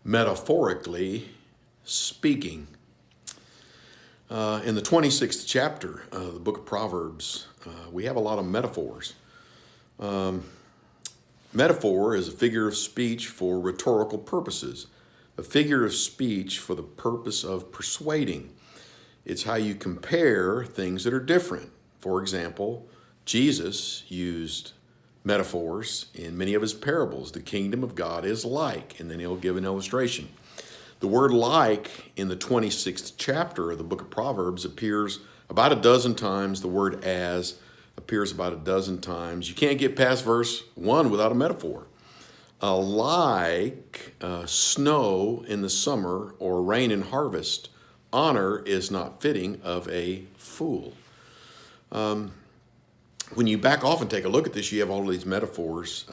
metaphorically speaking. In the 26th chapter of the book of Proverbs, we have a lot of metaphors. Metaphor is a figure of speech for rhetorical purposes, a figure of speech for the purpose of persuading. It's how you compare things that are different. For example, Jesus used metaphors in many of his parables. The kingdom of God is like, and then he'll give an illustration. The word like in the 26th chapter of the book of Proverbs appears about a dozen times. The word as appears about a dozen times. You can't get past verse 1 without a metaphor. Like snow in the summer or rain in harvest, honor is not fitting of a fool. When you back off and take a look at this, you have all of these metaphors,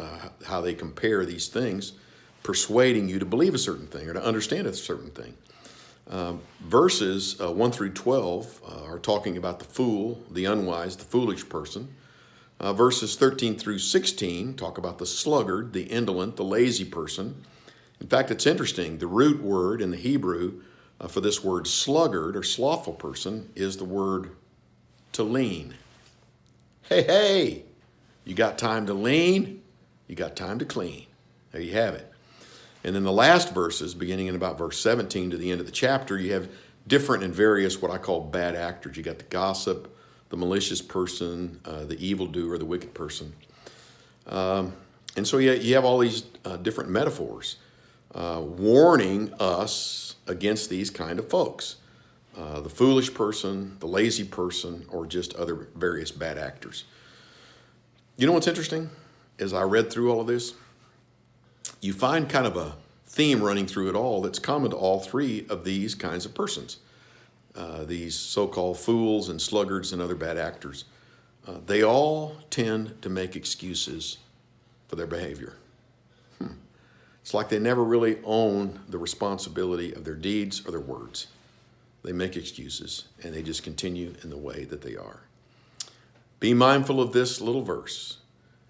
how they compare these things, persuading you to believe a certain thing or to understand a certain thing. Verses 1 through 12 are talking about the fool, the unwise, the foolish person. Verses 13 through 16 talk about the sluggard, the indolent, the lazy person. In fact, it's interesting. The root word in the Hebrew for this word sluggard or slothful person is the word to lean. Hey, you got time to lean, you got time to clean. There you have it. And in the last verses, beginning in about verse 17 to the end of the chapter, you have different and various what I call bad actors. You got the gossip, the malicious person, the evildoer, the wicked person. And so you have all these different metaphors warning us against these kind of folks. The foolish person, the lazy person, or just other various bad actors. You know what's interesting? As I read through all of this, you find kind of a theme running through it all that's common to all three of these kinds of persons. These so-called fools and sluggards and other bad actors. They all tend to make excuses for their behavior. It's like they never really own the responsibility of their deeds or their words. They make excuses, and they just continue in the way that they are. Be mindful of this little verse.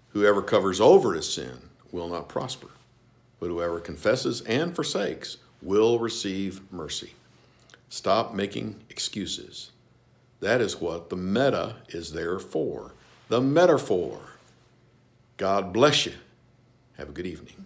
Whoever covers over his sin will not prosper, but whoever confesses and forsakes will receive mercy. Stop making excuses. That is what the meta is there for. The metaphor. God bless you. Have a good evening.